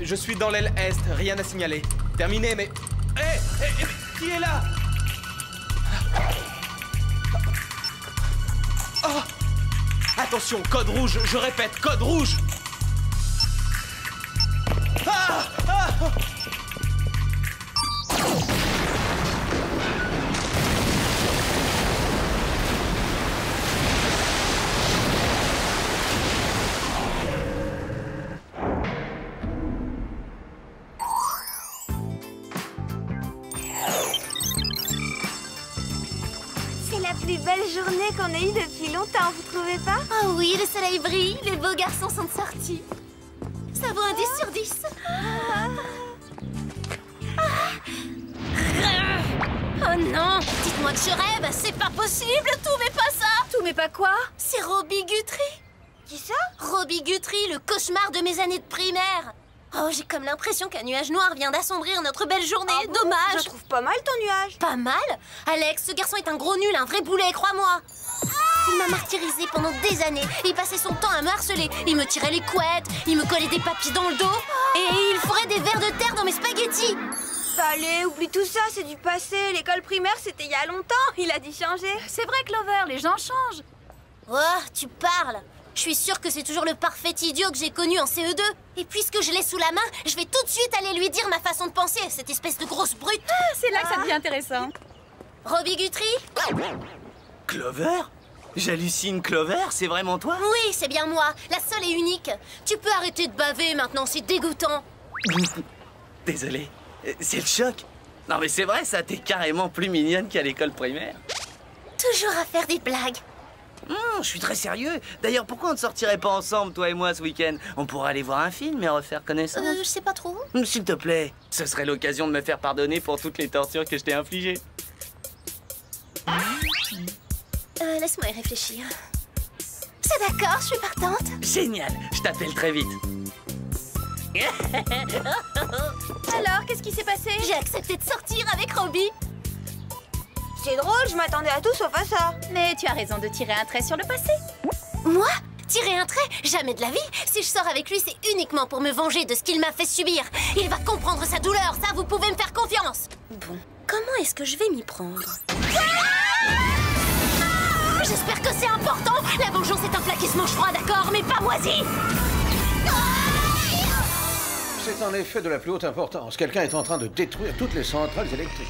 Je suis dans l'aile est, rien à signaler. Terminé, mais... Hé, qui est là? Oh! Attention, code rouge, je répète, code rouge! Ah! Ah! C'est la plus belle journée qu'on ait eue depuis longtemps, vous trouvez pas? Oh oui, le soleil brille, les beaux garçons sont sortis. Ça vaut un 10 sur 10. Oh non! Dites-moi que je rêve, c'est pas possible, tout mais pas ça! Tout mais pas quoi? C'est Robbie Guthrie. Qui ça? Robbie Guthrie, le cauchemar de mes années de primaire. Oh, j'ai comme l'impression qu'un nuage noir vient d'assombrir notre belle journée, Ah bon? dommage! Je trouve pas mal ton nuage. Pas mal? Alex, ce garçon est un gros nul, un vrai boulet, crois-moi. Il m'a martyrisé pendant des années. Il passait son temps à me harceler. Il me tirait les couettes, il me collait des papilles dans le dos. Et il fourrait des vers de terre dans mes spaghettis. Allez, oublie tout ça, c'est du passé. L'école primaire, c'était il y a longtemps. Il a dû changer. C'est vrai, Clover, les gens changent. Oh, tu parles. Je suis sûre que c'est toujours le parfait idiot que j'ai connu en CE2. Et puisque je l'ai sous la main, je vais tout de suite aller lui dire ma façon de penser, cette espèce de grosse brute. C'est là que ça devient intéressant. Robbie Guthrie? Clover? J'hallucine, Clover, c'est vraiment toi? Oui, c'est bien moi, la seule et unique. Tu peux arrêter de baver maintenant, c'est dégoûtant. Désolé, c'est le choc. Non mais c'est vrai, ça, t'es carrément plus mignonne qu'à l'école primaire. Toujours à faire des blagues. Je suis très sérieux. D'ailleurs, pourquoi on ne sortirait pas ensemble, toi et moi, ce week-end? On pourrait aller voir un film et refaire connaissance. Je sais pas trop. S'il te plaît, ce serait l'occasion de me faire pardonner pour toutes les tortures que je t'ai infligées. Laisse-moi y réfléchir. C'est d'accord, je suis partante. Génial, je t'appelle très vite. Alors, qu'est-ce qui s'est passé? J'ai accepté de sortir avec Robbie. C'est drôle, je m'attendais à tout sauf à ça. Mais tu as raison de tirer un trait sur le passé. Moi? Tirer un trait? Jamais de la vie. Si je sors avec lui, c'est uniquement pour me venger de ce qu'il m'a fait subir. Il va comprendre sa douleur, ça, vous pouvez me faire confiance. Bon, comment est-ce que je vais m'y prendre? J'espère que c'est important. La vengeance est un plat qui se mange froid, d'accord, mais pas moisi. C'est en effet de la plus haute importance. Quelqu'un est en train de détruire toutes les centrales électriques.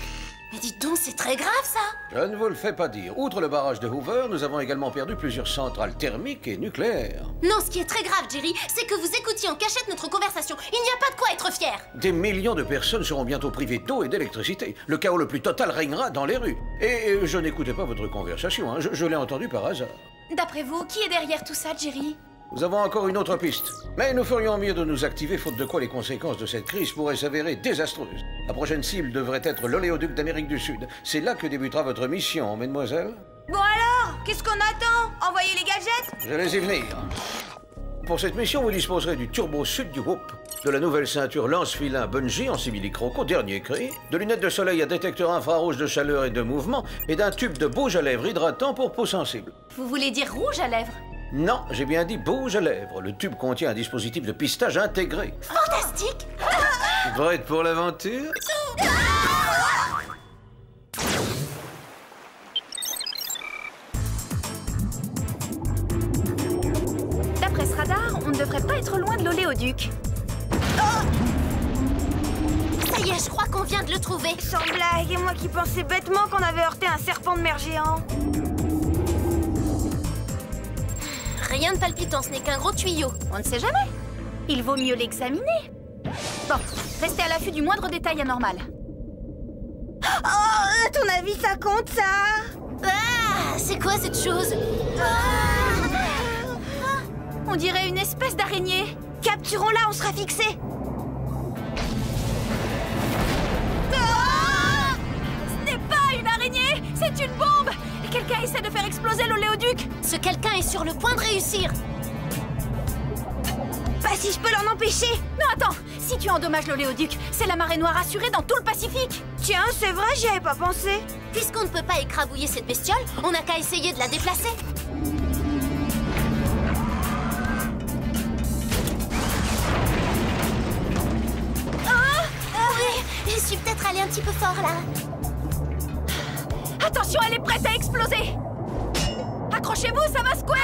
Mais dites donc, c'est très grave, ça. Je ne vous le fais pas dire. Outre le barrage de Hoover, nous avons également perdu plusieurs centrales thermiques et nucléaires. Non, ce qui est très grave, Jerry, c'est que vous écoutiez en cachette notre conversation. Il n'y a pas de quoi être fier. Des millions de personnes seront bientôt privées d'eau et d'électricité. Le chaos le plus total régnera dans les rues. Et je n'écoutais pas votre conversation, hein. Je l'ai entendu par hasard. D'après vous, qui est derrière tout ça, Jerry? Nous avons encore une autre piste. Mais nous ferions mieux de nous activer, faute de quoi les conséquences de cette crise pourraient s'avérer désastreuses. La prochaine cible devrait être l'oléoduc d'Amérique du Sud. C'est là que débutera votre mission, mesdemoiselles. Bon alors, qu'est-ce qu'on attend? Envoyer les gadgets? Je les y venir. Pour cette mission, vous disposerez du turbo sud du Whoop, de la nouvelle ceinture lance-filin Bungie en simili-croco, dernier cri, de lunettes de soleil à détecteur infrarouge de chaleur et de mouvement, et d'un tube de bouge à lèvres hydratant pour peau sensible. Vous voulez dire rouge à lèvres? Non, j'ai bien dit bouge à lèvres. Le tube contient un dispositif de pistage intégré. Fantastique. Prête pour l'aventure? D'après ce radar, on ne devrait pas être loin de l'oléoduc. Ça y est, je crois qu'on vient de le trouver. Sans blague, et moi qui pensais bêtement qu'on avait heurté un serpent de mer géant. Rien de palpitant, ce n'est qu'un gros tuyau. On ne sait jamais. Il vaut mieux l'examiner. Bon, restez à l'affût du moindre détail anormal. Oh, à ton avis, ça compte, ça? Ah, c'est quoi cette chose? On dirait une espèce d'araignée. Capturons-la, on sera fixés. Ce n'est pas une araignée, c'est une bombe. Et quelqu'un essaie de faire exploser l'oléoduc. Ce quelqu'un est sur le point de réussir. Pas si je peux l'en empêcher. Non, attends. Si tu endommages l'oléoduc, c'est la marée noire assurée dans tout le Pacifique. Tiens, c'est vrai, j'y avais pas pensé. Puisqu'on ne peut pas écrabouiller cette bestiole, on n'a qu'à essayer de la déplacer. un petit peu fort, là. Attention, elle est prête à exploser! Accrochez-vous, ça va secouer!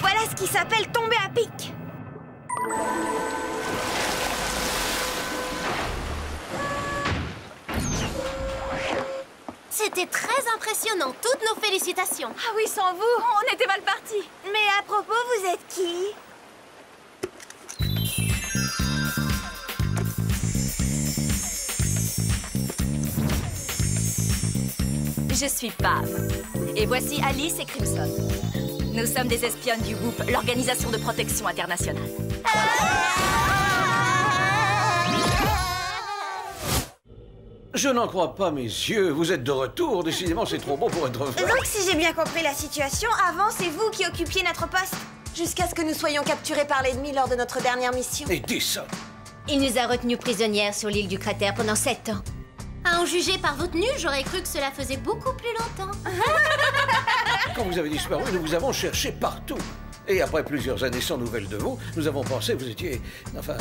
Voilà ce qui s'appelle tomber à pic. C'était très impressionnant. Toutes nos félicitations. Ah oui, sans vous, on était mal partis. Mais à propos, vous êtes qui? Je suis Pam. Et voici Alice et Crimson. Nous sommes des espionnes du WHOOP, l'Organisation de protection internationale. Je n'en crois pas mes yeux. Vous êtes de retour. Décidément, c'est trop beau pour être vrai. Donc, si j'ai bien compris la situation, avant, c'est vous qui occupiez notre poste. Jusqu'à ce que nous soyons capturés par l'ennemi lors de notre dernière mission. Et dis ça. Il nous a retenus prisonnières sur l'île du cratère pendant 7 ans. À en juger par vos tenues, j'aurais cru que cela faisait beaucoup plus longtemps. Quand vous avez disparu, nous vous avons cherché partout. Et après plusieurs années sans nouvelles de vous, nous avons pensé que vous étiez... Enfin,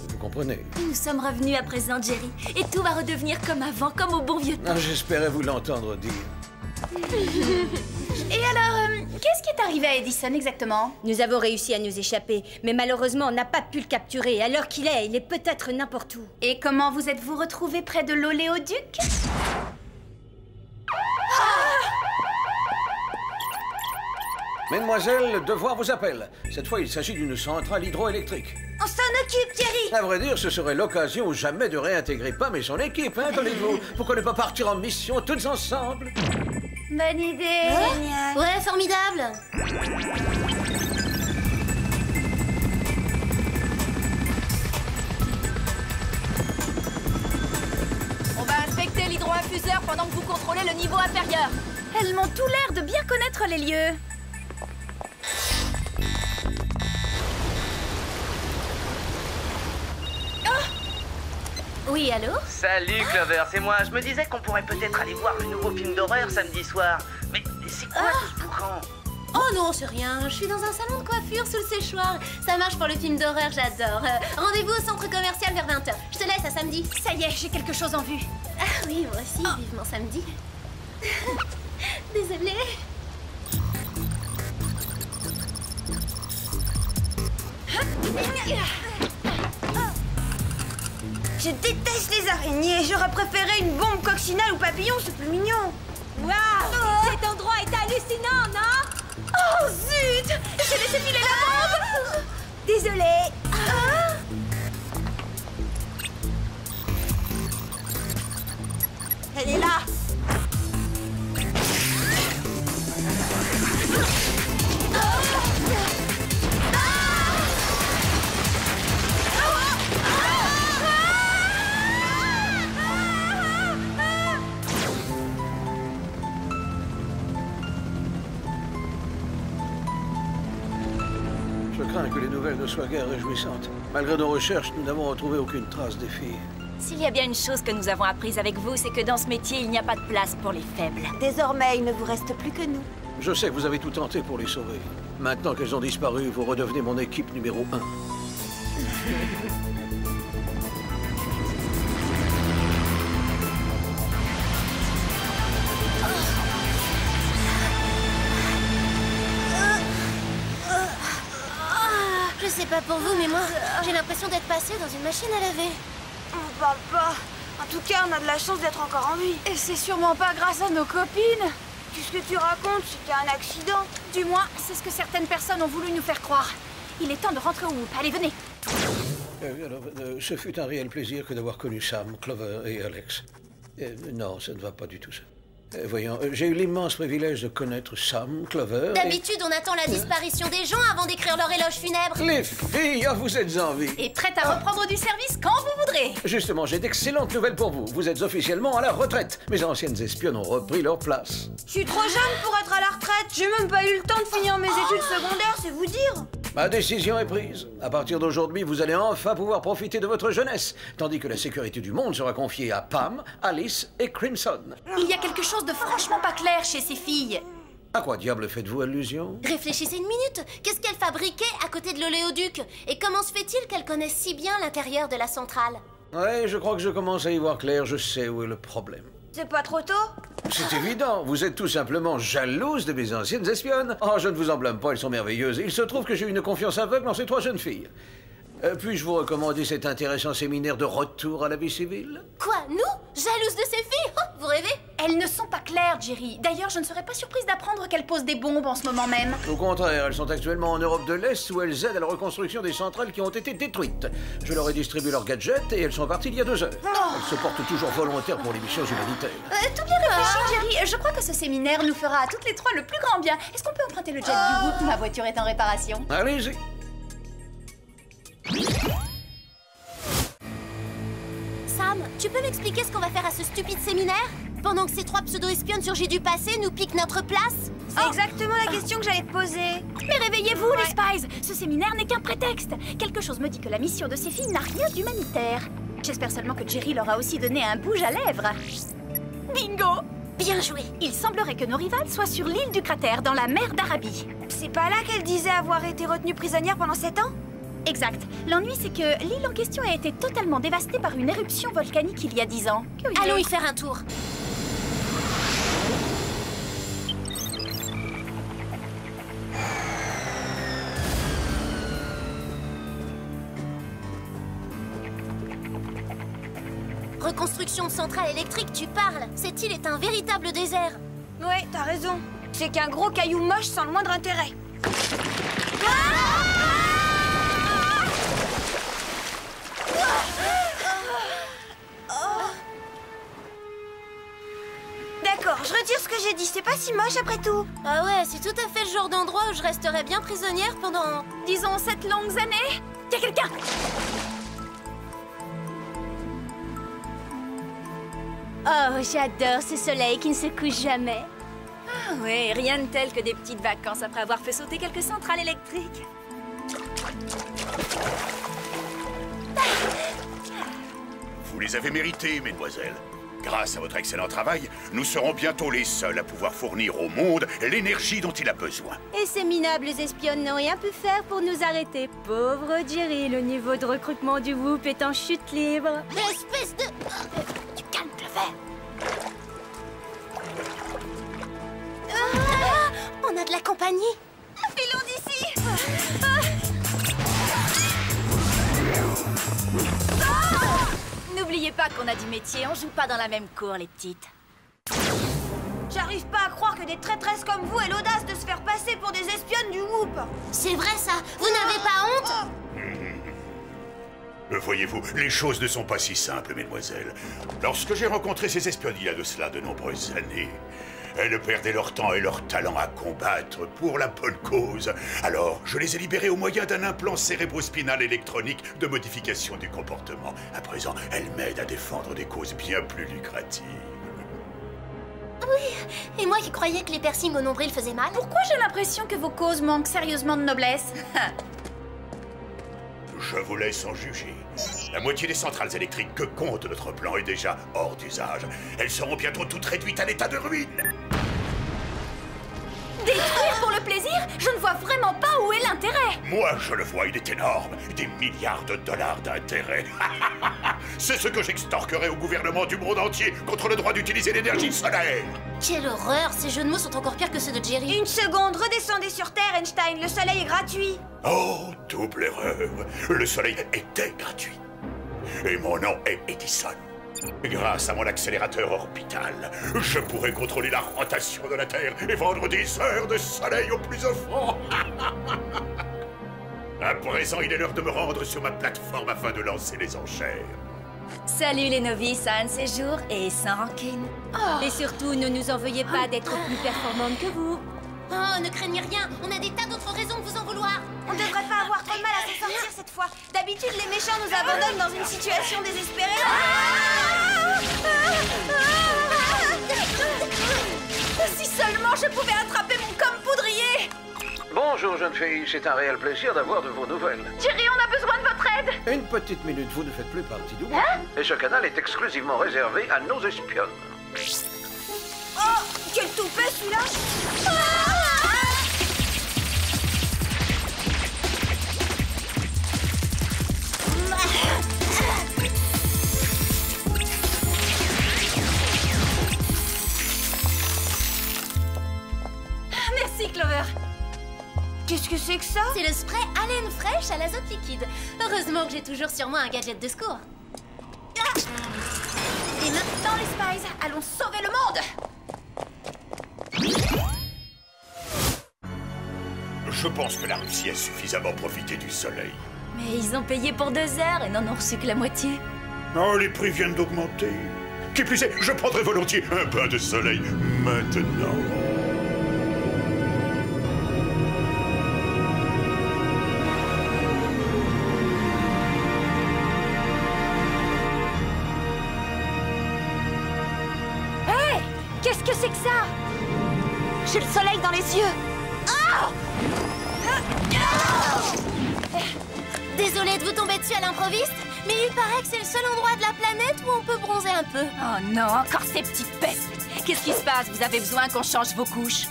vous comprenez. Nous sommes revenus à présent, Jerry. Et tout va redevenir comme avant, comme au bon vieux temps. Ah, j'espérais vous l'entendre dire. Et alors, qu'est-ce qui est arrivé à Edison exactement? Nous avons réussi à nous échapper, mais malheureusement, on n'a pas pu le capturer. À l'heure qu'il est, il est peut-être n'importe où. Et comment vous êtes-vous retrouvés près de l'oléoduc? Mesdemoiselles, le devoir vous appelle. Cette fois, il s'agit d'une centrale hydroélectrique. On s'en occupe, Jerry. À vrai dire, ce serait l'occasion ou jamais de réintégrer Pam et son équipe, hein, qu'en dites-vous? Pourquoi ne pas partir en mission toutes ensemble? Bonne idée. Génial. Ouais, formidable. On va inspecter l'hydroinfuseur pendant que vous contrôlez le niveau inférieur. Elles m'ont tout l'air de bien connaître les lieux. Oui, allô? Salut Clover, c'est moi. Je me disais qu'on pourrait peut-être aller voir le nouveau film d'horreur samedi soir. Mais c'est quoi tout ce boucan? Oh non, c'est rien. Je suis dans un salon de coiffure sous le séchoir. Ça marche pour le film d'horreur, j'adore. Rendez-vous au centre commercial vers 20h. Je te laisse à samedi. Ça y est, j'ai quelque chose en vue. Ah oui, moi aussi, vivement samedi. Désolée. Je déteste les araignées. J'aurais préféré une bombe coccinelle ou papillon, c'est plus mignon. Waouh! Cet endroit est hallucinant, non? Oh zut! J'ai laissé filer la bombe. Désolée. Elle est là. Je crains que les nouvelles ne soient guère réjouissantes. Malgré nos recherches, nous n'avons retrouvé aucune trace des filles. S'il y a bien une chose que nous avons apprise avec vous, c'est que dans ce métier, il n'y a pas de place pour les faibles. Désormais, il ne vous reste plus que nous. Je sais que vous avez tout tenté pour les sauver. Maintenant qu'elles ont disparu, vous redevenez mon équipe numéro 1. Je sais pas pour vous, mais moi, j'ai l'impression d'être passée dans une machine à laver. On parle pas. En tout cas, on a de la chance d'être encore en vie. Et c'est sûrement pas grâce à nos copines. Qu'est-ce que tu racontes? C'était un accident. Du moins, c'est ce que certaines personnes ont voulu nous faire croire. Il est temps de rentrer au WHOOP. Allez, venez. Ce fut un réel plaisir que d'avoir connu Sam, Clover et Alex. Non, ça ne va pas du tout ça. Voyons, j'ai eu l'immense privilège de connaître Sam, Clover. D'habitude, on attend la disparition des gens avant d'écrire leur éloge funèbre. Les filles, vous êtes en vie. Et prête à reprendre du service quand vous voudrez. Justement, j'ai d'excellentes nouvelles pour vous. Vous êtes officiellement à la retraite. Mes anciennes espionnes ont repris leur place. Je suis trop jeune pour être à la retraite. J'ai même pas eu le temps de finir mes études secondaires, c'est vous dire. Ma décision est prise. À partir d'aujourd'hui, vous allez enfin pouvoir profiter de votre jeunesse, tandis que la sécurité du monde sera confiée à Pam, Alice et Crimson. Il y a quelque chose de franchement pas clair chez ces filles. À quoi diable faites-vous allusion? Réfléchissez une minute. Qu'est-ce qu'elles fabriquaient à côté de l'oléoduc? Et comment se fait-il qu'elles connaissent si bien l'intérieur de la centrale? Ouais, je crois que je commence à y voir clair. Je sais où est le problème. C'est pas trop tôt? C'est évident, vous êtes tout simplement jalouse de mes anciennes espionnes. Oh, je ne vous en blâme pas, elles sont merveilleuses. Il se trouve que j'ai une confiance aveugle en ces 3 jeunes filles. Puis-je vous recommander cet intéressant séminaire de retour à la vie civile? Quoi, nous? Jalouses de ces filles? Oh, vous rêvez? Elles ne sont pas claires, Jerry. D'ailleurs, je ne serais pas surprise d'apprendre qu'elles posent des bombes en ce moment même. Au contraire, elles sont actuellement en Europe de l'Est où elles aident à la reconstruction des centrales qui ont été détruites. Je leur ai distribué leurs gadgets et elles sont parties il y a 2 heures. Elles se portent toujours volontaires pour les missions humanitaires. Tout bien réfléchi, Jerry. Je crois que ce séminaire nous fera à toutes les 3 le plus grand bien. Est-ce qu'on peut emprunter le jet du Whoop? Ma voiture est en réparation. Allez-y. Sam, tu peux m'expliquer ce qu'on va faire à ce stupide séminaire? Pendant que ces 3 pseudo-espionnes surgies du passé nous piquent notre place? C'est exactement la question que j'allais te poser. Mais réveillez-vous, les Spies! Ce séminaire n'est qu'un prétexte. Quelque chose me dit que la mission de ces filles n'a rien d'humanitaire. J'espère seulement que Jerry leur a aussi donné un bouge à lèvres. Bingo! Bien joué. Il semblerait que nos rivales soient sur l'île du cratère, dans la mer d'Arabie. C'est pas là qu'elle disait avoir été retenue prisonnière pendant 7 ans? Exact. L'ennui, c'est que l'île en question a été totalement dévastée par une éruption volcanique il y a 10 ans. Allons y faire un tour. Reconstruction de centrale électrique, tu parles? Cette île est un véritable désert. Ouais, t'as raison. C'est qu'un gros caillou moche sans le moindre intérêt. D'accord, je retire ce que j'ai dit, c'est pas si moche après tout. Ah ouais, c'est tout à fait le genre d'endroit où je resterais bien prisonnière pendant, disons, 7 longues années. Y'a quelqu'un? Oh, j'adore ce soleil qui ne se couche jamais. Ah oui, rien de tel que des petites vacances après avoir fait sauter quelques centrales électriques. Vous les avez méritées, mesdemoiselles. Grâce à votre excellent travail, nous serons bientôt les seuls à pouvoir fournir au monde l'énergie dont il a besoin. Et ces minables espionnes n'ont rien pu faire pour nous arrêter. Pauvre Jerry, le niveau de recrutement du Whoop est en chute libre. Espèce de... Tu calmes, Clover. On a de la compagnie. Filons d'ici. N'oubliez pas qu'on a du métier, on joue pas dans la même cour, les petites. J'arrive pas à croire que des traîtresses comme vous aient l'audace de se faire passer pour des espionnes du Whoop. C'est vrai ça. Vous n'avez pas honte? Voyez-vous, les choses ne sont pas si simples, mesdemoiselles. Lorsque j'ai rencontré ces espionnes il y a de cela de nombreuses années, elles perdaient leur temps et leur talent à combattre pour la bonne cause. Alors, je les ai libérées au moyen d'un implant cérébrospinal électronique de modification du comportement. À présent, elles m'aident à défendre des causes bien plus lucratives. Oui, et moi qui croyais que les piercings au nombril faisaient mal. Pourquoi j'ai l'impression que vos causes manquent sérieusement de noblesse? Je vous laisse en juger. La moitié des centrales électriques que compte notre plan est déjà hors d'usage. Elles seront bientôt toutes réduites à l'état de ruine. Détruire pour le plaisir? Je ne vois vraiment pas où est l'intérêt. Moi, je le vois, il est énorme. Des milliards de dollars d'intérêt. C'est ce que j'extorquerai au gouvernement du monde entier contre le droit d'utiliser l'énergie solaire. Quelle horreur, ces jeux de mots sont encore pires que ceux de Jerry. Une seconde, redescendez sur Terre, Einstein, le soleil est gratuit. Oh, double erreur. Le soleil était gratuit. Et mon nom est Edison. Grâce à mon accélérateur orbital, je pourrais contrôler la rotation de la Terre et vendre des heures de soleil aux plus offrants. À présent, il est l'heure de me rendre sur ma plateforme afin de lancer les enchères. Salut les novices à un de ces jours et sans rancune. Et surtout, ne nous en veuillez pas d'être plus performantes que vous. Oh, ne craignez rien, on a des tas d'autres raisons de vous en vouloir. On devrait pas avoir trop de mal à s'en sortir cette fois. D'habitude, les méchants nous abandonnent dans une situation désespérée. Si seulement je pouvais attraper mon comme poudrier. Bonjour. Bonjour, jeune fille. C'est un réel plaisir d'avoir de vos nouvelles. Jerry, on a besoin de votre aide. Une petite minute, vous ne faites plus partie du groupe. Et ce canal est exclusivement réservé à nos espionnes. Oh, quel toupet celui-là! Merci, Clover. Qu'est-ce que c'est que ça? C'est le spray haleine fraîche à l'azote liquide. Heureusement que j'ai toujours sur moi un gadget de secours. Et maintenant, les Spies, allons sauver le monde. Je pense que la Russie a suffisamment profité du soleil. Mais ils ont payé pour 2 heures et n'en ont reçu que la moitié. Oh, les prix viennent d'augmenter. Qui plus est, je prendrai volontiers un bain de soleil maintenant. Qu'est-ce que c'est que ça? J'ai le soleil dans les yeux. Désolée de vous tomber dessus à l'improviste, mais il paraît que c'est le seul endroit de la planète où on peut bronzer un peu. Oh non, encore ces petites pestes. Qu'est-ce qui se passe? Vous avez besoin qu'on change vos couches?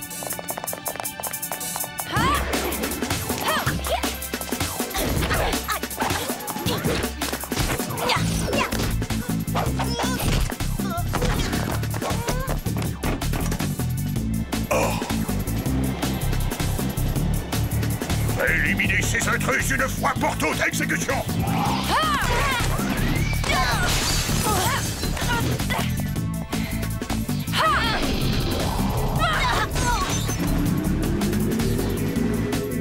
Éliminez ces intrus une fois pour toutes, exécution!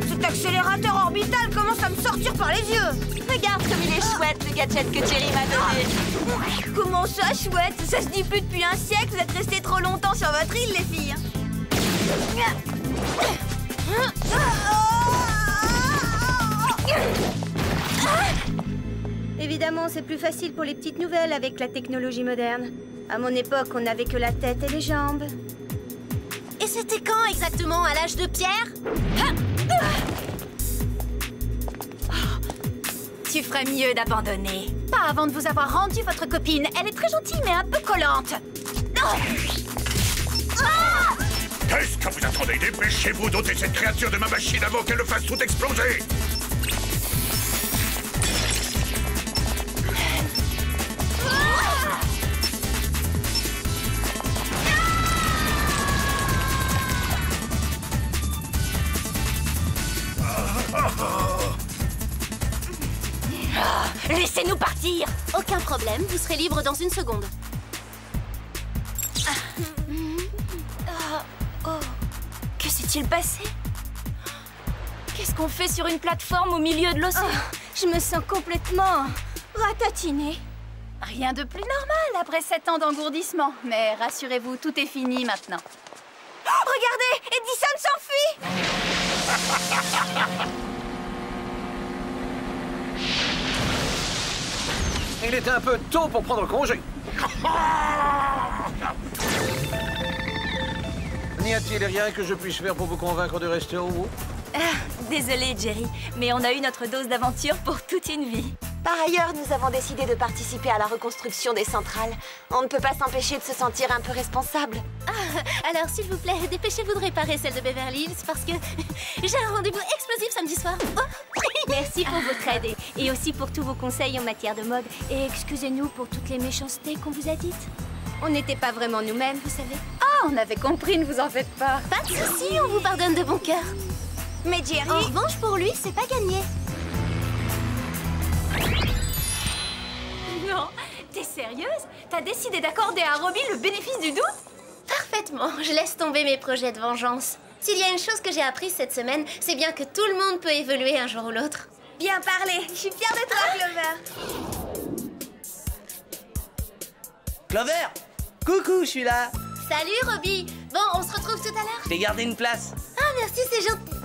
Cet accélérateur orbital commence à me sortir par les yeux. Regarde comme il est chouette, le gadget que Jerry m'a donné. Comment ça, chouette? Ça se dit plus depuis un siècle, vous êtes restés trop longtemps sur votre île, les filles. Évidemment, c'est plus facile pour les petites nouvelles avec la technologie moderne. À mon époque, on n'avait que la tête et les jambes. Et c'était quand exactement? À l'âge de pierre? Tu ferais mieux d'abandonner. Pas avant de vous avoir rendu votre copine. Elle est très gentille, mais un peu collante. Qu'est-ce que vous attendez? Dépêchez-vous d'ôter cette créature de ma machine avant qu'elle ne fasse tout exploser! Laissez-nous partir! Aucun problème, vous serez libre dans une seconde. Que s'est-il passé? Qu'est-ce qu'on fait sur une plateforme au milieu de l'océan? Je me sens complètement ratatinée. Rien de plus normal après 7 ans d'engourdissement. Mais rassurez-vous, tout est fini maintenant. Oh, regardez, Edison s'enfuit. Il est un peu tôt pour prendre congé. N'y a-t-il rien que je puisse faire pour vous convaincre de rester au bout? Désolée, Jerry, mais on a eu notre dose d'aventure pour toute une vie. Par ailleurs, nous avons décidé de participer à la reconstruction des centrales. On ne peut pas s'empêcher de se sentir un peu responsable. Alors, s'il vous plaît, dépêchez-vous de réparer celle de Beverly Hills parce que j'ai un rendez-vous explosif samedi soir. Merci pour votre aide et aussi pour tous vos conseils en matière de mode. Et excusez-nous pour toutes les méchancetés qu'on vous a dites. On n'était pas vraiment nous-mêmes, vous savez. Ah, on avait compris, ne vous en faites pas. Pas de soucis, on vous pardonne de bon cœur. Mais Jerry... En revanche, pour lui, c'est pas gagné. Non, t'es sérieuse? T'as décidé d'accorder à Robbie le bénéfice du doute? Parfaitement, je laisse tomber mes projets de vengeance. S'il y a une chose que j'ai apprise cette semaine, c'est bien que tout le monde peut évoluer un jour ou l'autre. Bien parlé, je suis fière de toi, Clover. Clover! Coucou, je suis là. Salut, Robbie. Bon, on se retrouve tout à l'heure. Je t'ai gardé une place. Ah, merci, c'est gentil.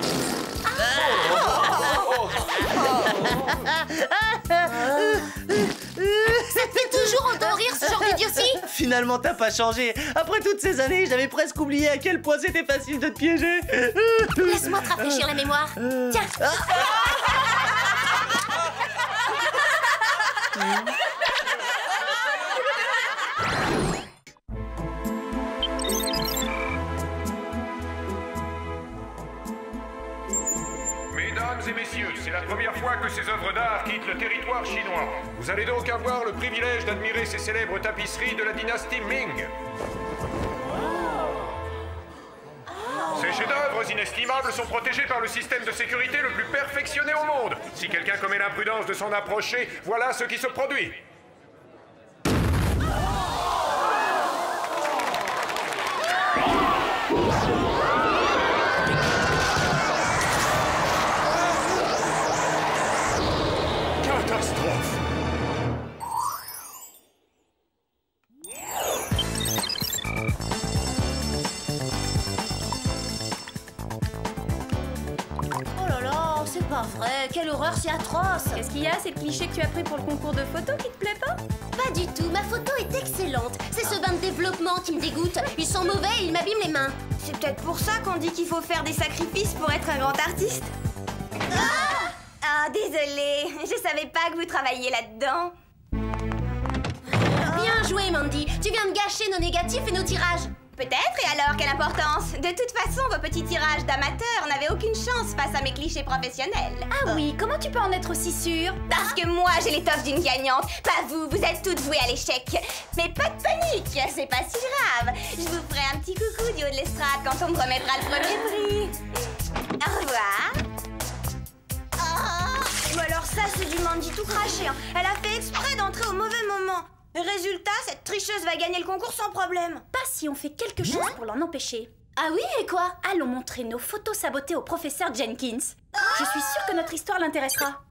Ça te fait toujours autant rire ce genre d'idiotie? Finalement, t'as pas changé. Après toutes ces années, j'avais presque oublié à quel point c'était facile de te piéger. Laisse-moi te rafraîchir la mémoire. Tiens. Mesdames et messieurs, c'est la première fois que ces œuvres d'art quittent le territoire chinois. Vous allez donc avoir le privilège d'admirer ces célèbres tapisseries de la dynastie Ming. Ces chefs-d'œuvre inestimables sont protégés par le système de sécurité le plus perfectionné au monde. Si quelqu'un commet l'imprudence de s'en approcher, voilà ce qui se produit. Catastrophe! Oh là là, c'est pas vrai. Quelle horreur, c'est atroce. Qu'est-ce qu'il y a? C'est le cliché que tu as pris pour le concours de photo qui te plaît pas? Pas du tout. Ma photo est excellente. C'est ce bain de développement qui me dégoûte. Ils sont mauvais et ils m'abîment les mains. C'est peut-être pour ça qu'on dit qu'il faut faire des sacrifices pour être un grand artiste. Ah, désolée. Je savais pas que vous travailliez là-dedans. Bien joué, Mandy. Tu viens de gâcher nos négatifs et nos tirages. Peut-être, et alors, quelle importance? De toute façon, vos petits tirages d'amateurs n'avaient aucune chance face à mes clichés professionnels. Ah oui, comment tu peux en être aussi sûre? Parce que moi, j'ai l'étoffe d'une gagnante. Pas vous, vous êtes toutes vouées à l'échec. Mais pas de panique, c'est pas si grave. Je vous ferai un petit coucou du haut de l'estrade quand on me remettra le premier prix. Au revoir. Oh, alors ça, c'est du Mandy tout craché. Hein. Elle a fait exprès d'entrer au mauvais moment. Résultat, cette tricheuse va gagner le concours sans problème. Pas si on fait quelque chose pour l'en empêcher. Ah oui, et quoi? Allons montrer nos photos sabotées au professeur Jenkins. Je suis sûre que notre histoire l'intéressera.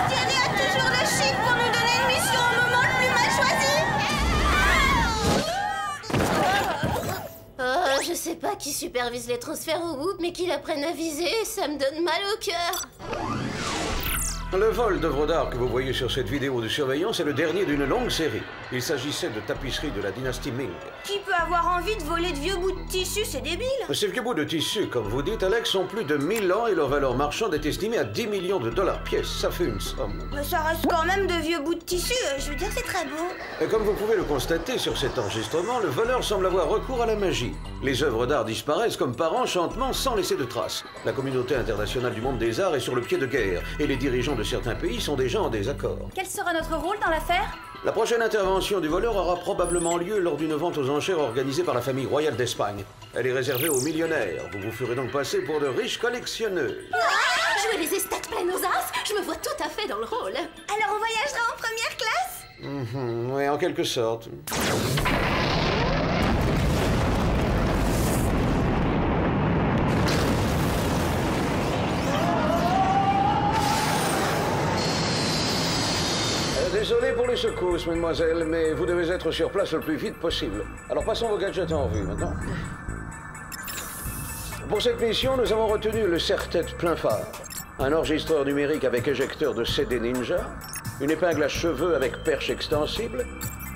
Thierry a toujours le chic pour nous donner une mission au moment le plus mal choisi. Je sais pas qui supervise les transferts au Whoop, mais qu'il apprenne à viser, ça me donne mal au cœur. Le vol d'œuvres d'art que vous voyez sur cette vidéo de surveillance est le dernier d'une longue série. Il s'agissait de tapisseries de la dynastie Ming. Qui peut avoir envie de voler de vieux bouts de tissu? C'est débile. Ces vieux bouts de tissu, comme vous dites, Alex, ont plus de 1000 ans et leur valeur marchande est estimée à 10 millions de dollars pièce. Ça fait une somme. Mais ça reste quand même de vieux bouts de tissu. Je veux dire, c'est très beau. Et comme vous pouvez le constater sur cet enregistrement, le voleur semble avoir recours à la magie. Les œuvres d'art disparaissent comme par enchantement sans laisser de traces. La communauté internationale du monde des arts est sur le pied de guerre et les dirigeants de certains pays sont déjà en désaccord. Quel sera notre rôle dans l'affaire? La prochaine intervention du voleur aura probablement lieu lors d'une vente aux enchères organisée par la famille royale d'Espagne. Elle est réservée aux millionnaires. Vous vous ferez donc passer pour de riches collectionneuses. Jouer les estates pleines aux as, je me vois tout à fait dans le rôle. Alors on voyagera en première classe? Oui, en quelque sorte. Désolé pour les secousses, mademoiselle, mais vous devez être sur place le plus vite possible. Alors passons vos gadgets en vue, maintenant. Pour cette mission, nous avons retenu le serre-tête plein phare, un enregistreur numérique avec éjecteur de CD Ninja, une épingle à cheveux avec perche extensible,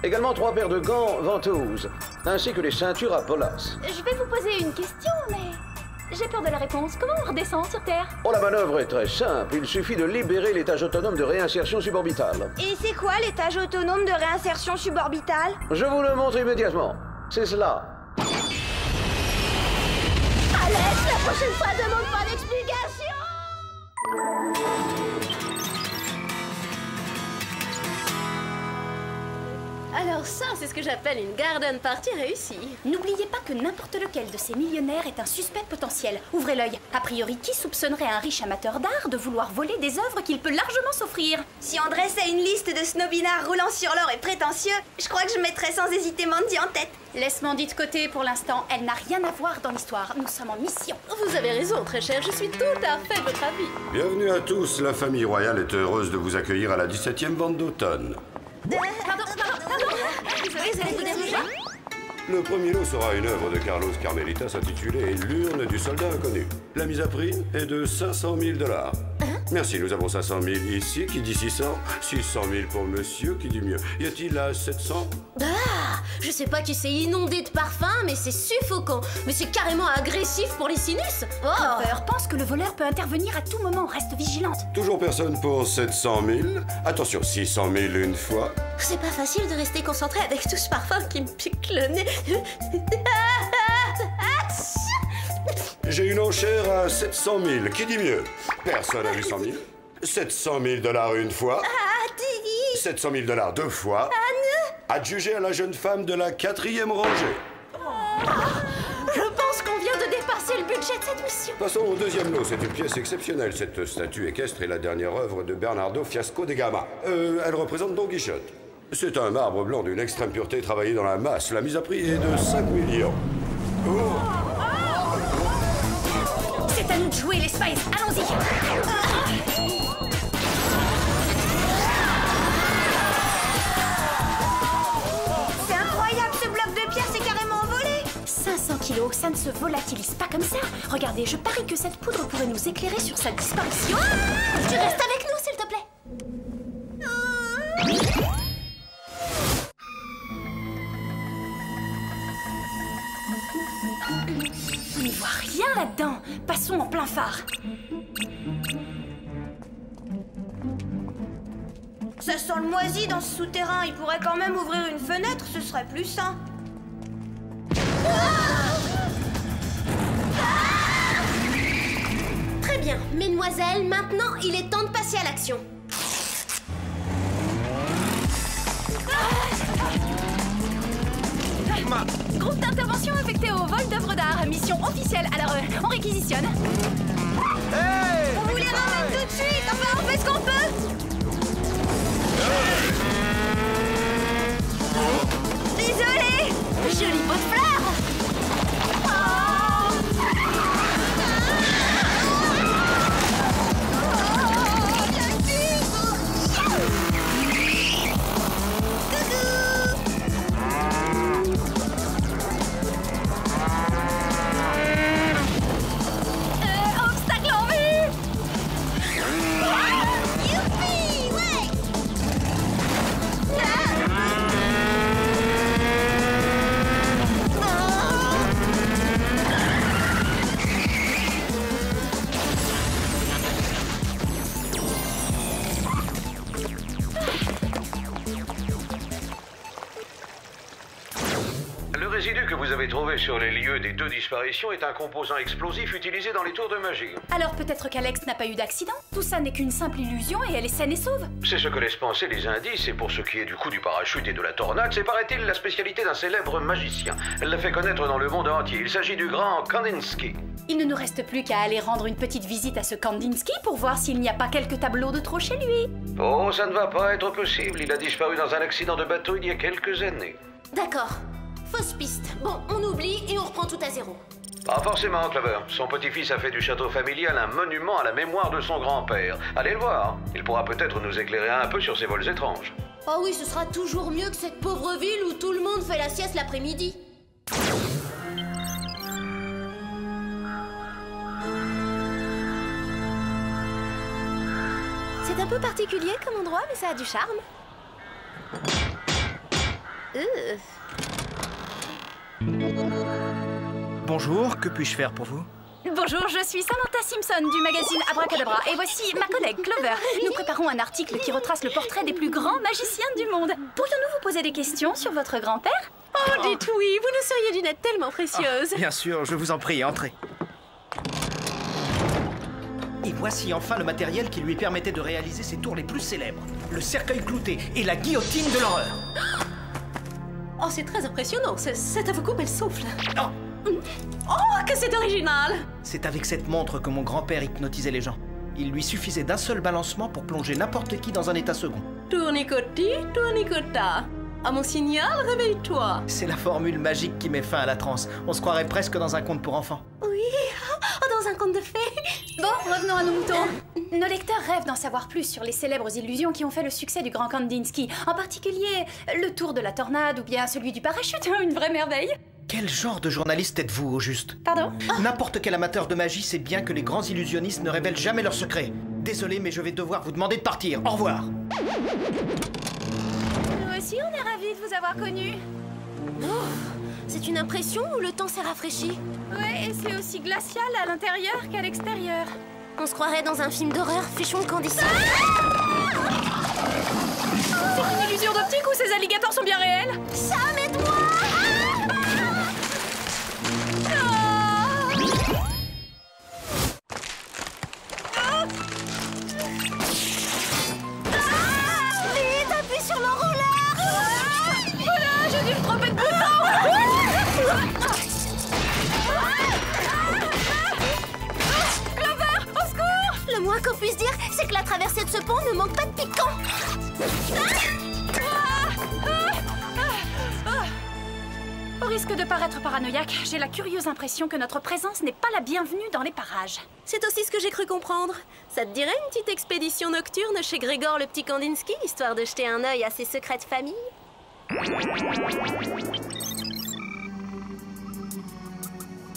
également 3 paires de gants ventouses, ainsi que des ceintures à polasse. Je vais vous poser une question, mais j'ai peur de la réponse. Comment on redescend sur Terre? Oh, la manœuvre est très simple. Il suffit de libérer l'étage autonome de réinsertion suborbitale. Et c'est quoi l'étage autonome de réinsertion suborbitale? Je vous le montre immédiatement. C'est cela. Alex, la prochaine fois, demande pas d'explication. Alors ça, c'est ce que j'appelle une garden party réussie. N'oubliez pas que n'importe lequel de ces millionnaires est un suspect potentiel. Ouvrez l'œil. A priori, qui soupçonnerait un riche amateur d'art de vouloir voler des œuvres qu'il peut largement s'offrir? Si on dressait une liste de snobinards roulant sur l'or et prétentieux, je crois que je mettrais sans hésiter Mandy en tête. Laisse Mandy de côté pour l'instant. Elle n'a rien à voir dans l'histoire. Nous sommes en mission. Vous avez raison, très cher. Je suis tout à fait de votre avis. Bienvenue à tous. La famille royale est heureuse de vous accueillir à la 17e vente d'automne. Pardon. Désolée, vous déranger? Le premier lot sera une œuvre de Carlos Carmelitas intitulée L'urne du soldat inconnu. La mise à prix est de 500 000 $. Merci, nous avons 500 000 ici, qui dit 600. 600 000 pour monsieur, qui dit mieux. Y a-t-il là 700? Ah, je sais pas qui s'est inondé de parfum, mais c'est suffocant. Mais c'est carrément agressif pour les sinus. Oh. Clover pense que le voleur peut intervenir à tout moment. Reste vigilante. Toujours personne pour 700 000. Attention, 600 000 une fois. C'est pas facile de rester concentré avec tout ce parfum qui me pique le nez. J'ai une enchère à 700 000. Qui dit mieux? Personne n'a vu 100 000. 700 000 $ une fois. 700 000 $ deux fois. Adjugé à la jeune femme de la 4e rangée. Je pense qu'on vient de dépasser le budget de cette mission. Passons au deuxième lot. C'est une pièce exceptionnelle. Cette statue équestre est la dernière œuvre de Bernardo Fiasco de Gama. Elle représente Don Quichotte. C'est un marbre blanc d'une extrême pureté travaillé dans la masse. La mise à prix est de 5 millions. C'est à nous de jouer, les Spies. Allons-y. C'est incroyable, ce bloc de pierre s'est carrément envolé. 500 kilos, ça ne se volatilise pas comme ça. Regardez, je parie que cette poudre pourrait nous éclairer sur sa disparition. Tu restes avec nous, s'il te plaît. On n'y voit rien là-dedans. Passons en plein phare. Ça sent le moisi dans ce souterrain. Il pourrait quand même ouvrir une fenêtre, ce serait plus sain. Très bien, mesdemoiselles, maintenant il est temps de passer à l'action. Groupe d'intervention affecté au vol d'œuvres d'art. Mission officielle. Alors, on réquisitionne. Hey! On vous les ramène tout de suite. Enfin, on fait ce qu'on peut. Désolée. Joli pot de fleurs. Obstacle en vue. Youpi, ouais. Le résidu que vous avez trouvé sur les lieux des 2 disparitions est un composant explosif utilisé dans les tours de magie. Alors peut-être qu'Alex n'a pas eu d'accident. Tout ça n'est qu'une simple illusion et elle est saine et sauve. C'est ce que laissent penser les indices, et pour ce qui est du coup du parachute et de la tornade, c'est paraît-il la spécialité d'un célèbre magicien. Elle l'a fait connaître dans le monde entier. Il s'agit du grand Kandinsky. Il ne nous reste plus qu'à aller rendre une petite visite à ce Kandinsky pour voir s'il n'y a pas quelques tableaux de trop chez lui. Oh, ça ne va pas être possible. Il a disparu dans un accident de bateau il y a quelques années. D'accord. Fausse piste. Bon, on oublie et on reprend tout à zéro. Pas forcément, Clover. Son petit-fils a fait du château familial un monument à la mémoire de son grand-père. Allez le voir. Il pourra peut-être nous éclairer un peu sur ses vols étranges. Oh oui, ce sera toujours mieux que cette pauvre ville où tout le monde fait la sieste l'après-midi. C'est un peu particulier comme endroit, mais ça a du charme. Bonjour, que puis-je faire pour vous? Bonjour, je suis Samantha Simpson du magazine Abracadabra et voici ma collègue Clover. Nous préparons un article qui retrace le portrait des plus grands magiciens du monde. Pourrions-nous vous poser des questions sur votre grand-père? Oh, dites oui, vous nous seriez d'une aide tellement précieuse. Bien sûr, je vous en prie, entrez. Et voici enfin le matériel qui lui permettait de réaliser ses tours les plus célèbres. Le cercueil clouté et la guillotine de l'horreur. Oh, c'est très impressionnant. Cette avocoupe, elle souffle. Non. Oh, que c'est original. C'est avec cette montre que mon grand-père hypnotisait les gens. Il lui suffisait d'un seul balancement pour plonger n'importe qui dans un état second. Tournicoti, tournicota. À mon signal, réveille-toi. C'est la formule magique qui met fin à la transe. On se croirait presque dans un conte pour enfants. Oui, dans un conte de fées. Bon, revenons à nos moutons. Nos lecteurs rêvent d'en savoir plus sur les célèbres illusions qui ont fait le succès du Grand Kandinsky. En particulier, le tour de la tornade ou bien celui du parachute, une vraie merveille. Quel genre de journaliste êtes-vous, au juste? Pardon? N'importe quel amateur de magie sait bien que les grands illusionnistes ne révèlent jamais leurs secrets. Désolé, mais je vais devoir vous demander de partir. Au revoir. Nous aussi, on est ravis de vous avoir connus. Oh, c'est une impression ou le temps s'est rafraîchi? Ouais, et c'est aussi glacial à l'intérieur qu'à l'extérieur. On se croirait dans un film d'horreur. Fichons le camp d'ici. C'est une illusion d'optique ou ces alligators sont bien réels? Sam, aide-moi! Vite, appuie sur l'enrouleur! Voilà, j'ai dû me tromper de bouton! Clover, au secours! Le moins qu'on puisse dire, c'est que la traversée de ce pont ne manque pas de piquant. Au risque de paraître paranoïaque, j'ai la curieuse impression que notre présence n'est pas la bienvenue dans les parages. C'est aussi ce que j'ai cru comprendre. Ça te dirait une petite expédition nocturne chez Grégor le petit Kandinsky, histoire de jeter un œil à ses secrets de famille?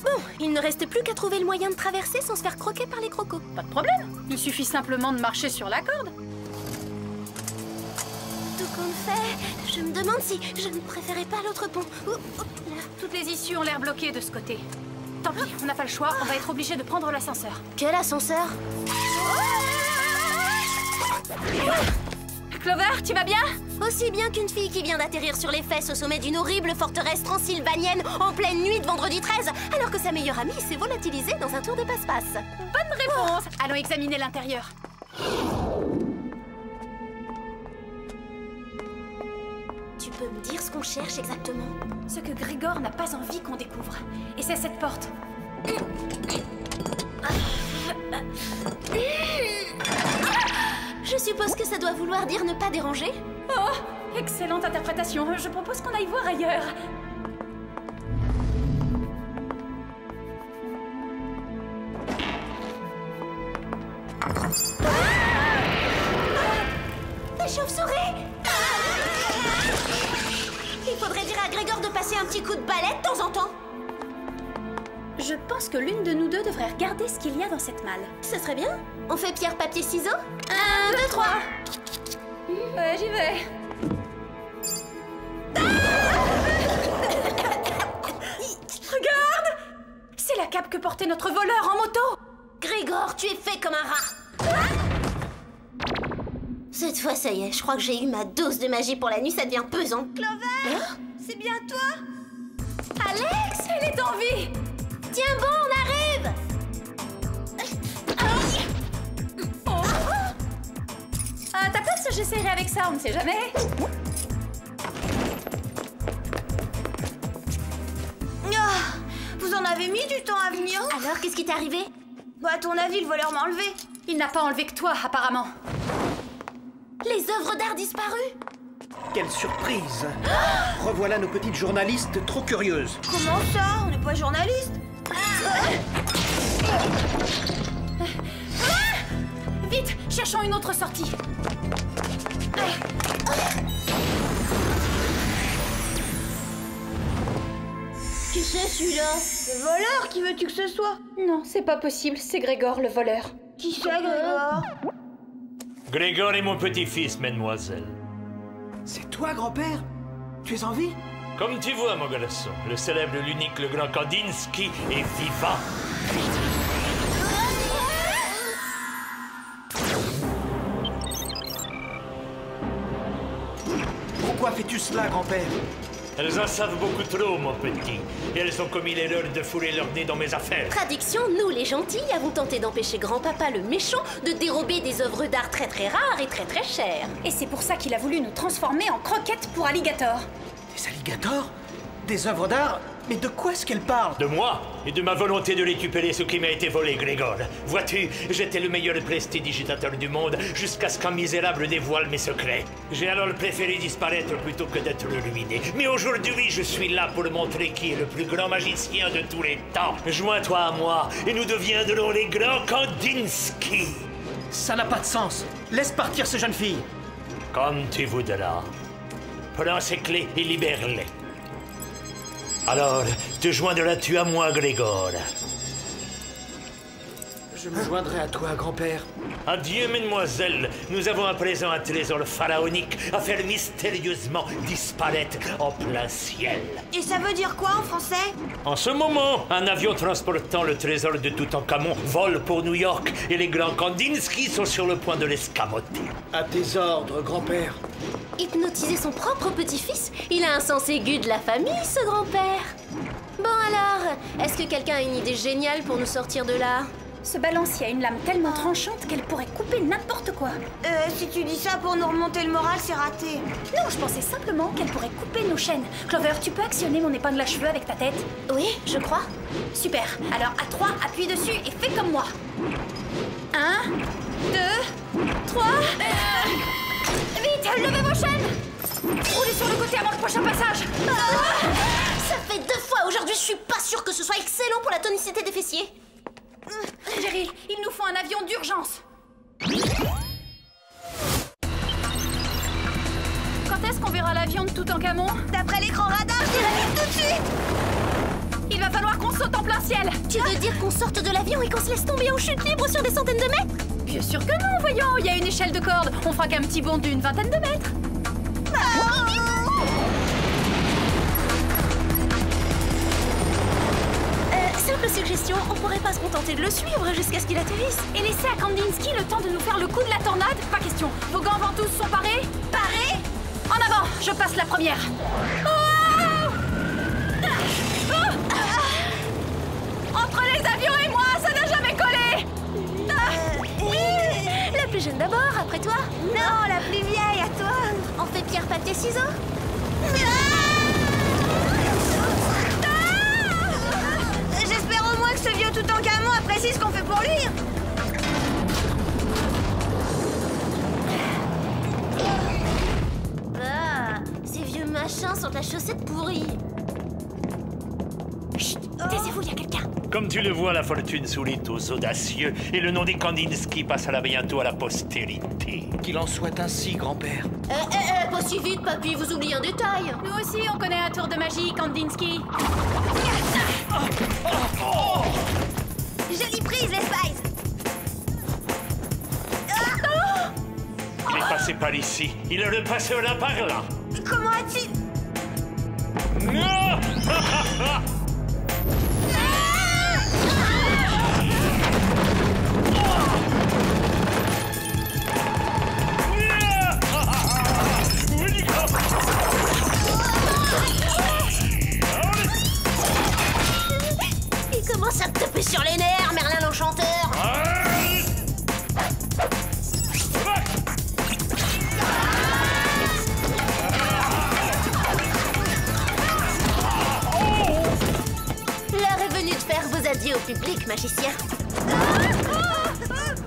Bon, il ne reste plus qu'à trouver le moyen de traverser sans se faire croquer par les crocos. Pas de problème, il suffit simplement de marcher sur la corde. Tout compte fait, je me demande si je ne préférais pas l'autre pont. Toutes les issues ont l'air bloquées de ce côté. Tant pis, on n'a pas le choix, on va être obligé de prendre l'ascenseur. Quel ascenseur? Clover, tu vas bien? Aussi bien qu'une fille qui vient d'atterrir sur les fesses au sommet d'une horrible forteresse transylvanienne en pleine nuit de vendredi 13, alors que sa meilleure amie s'est volatilisée dans un tour de passe-passe. Bonne réponse! Allons examiner l'intérieur. Tu peux me dire ce qu'on cherche exactement? Ce que Grégor n'a pas envie qu'on découvre. Et c'est cette porte. Je suppose que ça doit vouloir dire ne pas déranger? Oh, excellente interprétation. Je propose qu'on aille voir ailleurs. Des chauves-souris! Il faudrait dire à Grégor de passer un petit coup de balai de temps en temps. Je pense que l'une de nous deux devrait regarder ce qu'il y a dans cette malle. Ce serait bien. On fait pierre, papier, ciseaux? 1, 2, 3. Ouais, j'y vais. Regarde! C'est la cape que portait notre voleur en moto. Grégor, tu es fait comme un rat. Cette fois, ça y est, je crois que j'ai eu ma dose de magie pour la nuit, ça devient pesant. Clover, c'est bien toi? Alex, elle est en vie. Tiens bon, on arrive. À ta place, j'essaierai avec ça, on ne sait jamais. Vous en avez mis du temps à venir? Alors, qu'est-ce qui t'est arrivé? Bah, à ton avis, le voleur m'a enlevé. Il n'a pas enlevé que toi, apparemment. Les œuvres d'art disparues? Quelle surprise! Revoilà nos petites journalistes trop curieuses. Comment ça? On n'est pas journaliste? Vite, cherchons une autre sortie. Qui c'est celui-là? Le voleur? Qui veux-tu que ce soit? Non, c'est pas possible, c'est Grégor le voleur. Qui c'est, Grégor? Grégor est mon petit-fils, mademoiselle. C'est toi, grand-père? Tu es en vie? Comme tu vois, mon garçon, le célèbre, l'unique, le grand Kandinsky est vivant. Pourquoi fais-tu cela, grand-père? Elles en savent beaucoup trop, mon petit. Et elles ont commis l'erreur de fourrer leur nez dans mes affaires. Traduction, nous, les gentils, avons tenté d'empêcher grand-papa le méchant de dérober des œuvres d'art très très rares et très très chères. Et c'est pour ça qu'il a voulu nous transformer en croquettes pour alligators. Des alligators? Des œuvres d'art? Mais de quoi est-ce qu'elle parle? De moi et de ma volonté de récupérer ce qui m'a été volé, Grégor. Vois-tu, j'étais le meilleur prestidigitateur du monde jusqu'à ce qu'un misérable dévoile mes secrets. J'ai alors préféré disparaître plutôt que d'être ruiné. Mais aujourd'hui, je suis là pour montrer qui est le plus grand magicien de tous les temps. Joins-toi à moi et nous deviendrons les grands Kandinsky. Ça n'a pas de sens. Laisse partir ces jeunes filles. Comme tu voudras. Prends ces clés et libère-les. Alors, te joindras-tu à moi, Grégor? Je me joindrai à toi, grand-père. Adieu, mesdemoiselles. Nous avons à présent un trésor pharaonique à faire mystérieusement disparaître en plein ciel. Et ça veut dire quoi en français? En ce moment, un avion transportant le trésor de Toutankhamon vole pour New York et les grands Kandinsky sont sur le point de l'escamoter. À tes ordres, grand-père. Hypnotiser son propre petit-fils? Il a un sens aigu de la famille, ce grand-père. Bon alors, est-ce que quelqu'un a une idée géniale pour nous sortir de là? Ce balancier a une lame tellement tranchante qu'elle pourrait couper n'importe quoi. Si tu dis ça pour nous remonter le moral, c'est raté. Non, je pensais simplement qu'elle pourrait couper nos chaînes. Clover, tu peux actionner mon épingle à cheveux avec ta tête? Oui, je crois. Super. Alors à 3, appuie dessus et fais comme moi. 1, 2, 3... Vite, levez vos chaînes! Roulez sur le côté avant le prochain passage. Ça fait 2 fois aujourd'hui, je suis pas sûre que ce soit excellent pour la tonicité des fessiers. Jerry, il nous faut un avion d'urgence. Quand est-ce qu'on verra l'avion de Toutankhamon? D'après l'écran radar, je dirais vite tout de suite. Il va falloir qu'on saute en plein ciel. Tu veux dire qu'on sorte de l'avion et qu'on se laisse tomber en chute libre sur des centaines de mètres? Bien sûr que non, voyons, il y a une échelle de corde. On fera qu'un petit bond d'une vingtaine de mètres. Simple suggestion, on pourrait pas se contenter de le suivre jusqu'à ce qu'il atterrisse. Et laisser à Kandinsky le temps de nous faire le coup de la tornade? Pas question. Vos gants ventouses sont parés? Parés? En avant, je passe la première. Entre les avions et moi, ça n'a jamais collé. La plus jeune d'abord, après toi? Non, la plus vieille, à toi. On fait pierre, papier, ciseaux? J'espère au moins que ce vieux Toutankhamon apprécie ce qu'on fait pour lui. Ces vieux machins sont de la chaussette pourrie. Chut, taisez-vous, il y a quelqu'un. Comme tu le vois, la fortune sourit aux audacieux et le nom des Kandinsky passera bientôt à la postérité. Qu'il en soit ainsi, grand-père. Pas si vite, papy, vous oubliez un détail. Nous aussi, on connaît un tour de magie, Kandinsky. Jolie prise, les Spies. Il est passé par ici. Il repassera par là. Comment a-t-il... Il commence à me taper sur les nerfs, Merlin l'Enchanteur. L'heure est venue de faire vos adieux au public, magicien.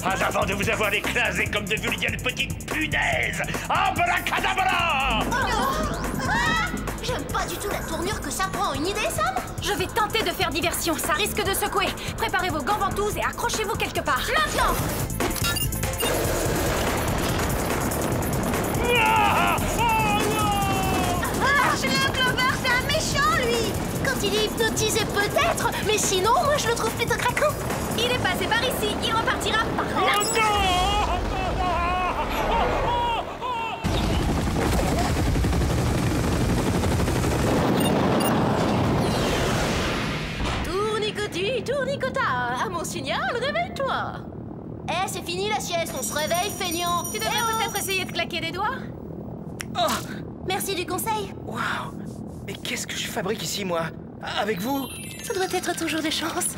Pas avant de vous avoir écrasé comme de vulgaires petites punaises. Abracadabra! J'aime pas du tout la tournure que ça prend. Une idée, Sam? Je vais tenter de faire diversion, ça risque de secouer. Préparez vos gants ventouses et accrochez-vous quelque part. Maintenant! Lâche-le, Clover, c'est un méchant, lui. Quand il est hypnotisé, peut-être, mais sinon, moi, je le trouve plutôt craquant. Il est passé par ici, il repartira par là. Tournicoti, tournicota, à mon signal, réveille-toi. Eh, c'est fini la sieste, on se réveille, feignant. Tu devrais peut-être essayer de claquer des doigts. Oh! Merci du conseil. Waouh! Mais qu'est-ce que je fabrique ici, moi? Avec vous? Ça doit être ton jour de chance.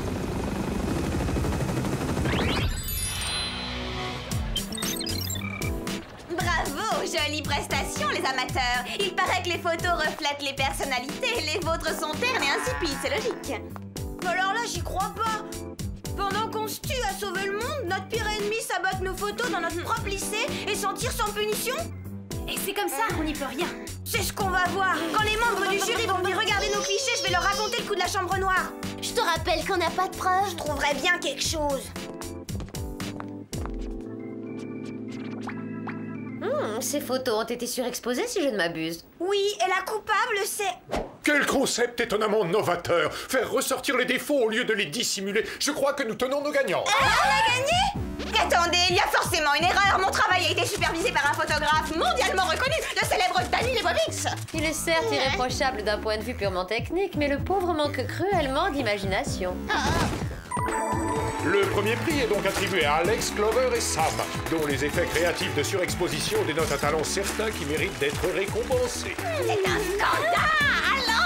Bravo, Jolie prestation, les amateurs. Il paraît que les photos reflètent les personnalités. Les vôtres sont ternes et insipides, c'est logique. Alors là, j'y crois pas. Pendant qu'on se tue à sauver le monde, notre pire ennemi sabote nos photos dans notre propre lycée et s'en tire sans punition. Et c'est comme ça, on n'y peut rien. C'est ce qu'on va voir. Quand les membres du jury vont venir regarder nos clichés, je vais leur raconter le coup de la chambre noire. Je te rappelle qu'on n'a pas de preuves. Je trouverais bien quelque chose. Ces photos ont été surexposées si je ne m'abuse. Oui, et la coupable, c'est... Quel concept étonnamment novateur! Faire ressortir les défauts au lieu de les dissimuler. Je crois que nous tenons nos gagnants. On a gagné? Attendez, il y a forcément une erreur. Mon travail a été supervisé par un photographe mondialement reconnu, le célèbre Danny Lebowitz. Il est certes irréprochable d'un point de vue purement technique, mais le pauvre manque cruellement d'imagination. Le premier prix est donc attribué à Alex, Clover et Sam, dont les effets créatifs de surexposition dénotent un talent certain qui mérite d'être récompensé. C'est un scandale!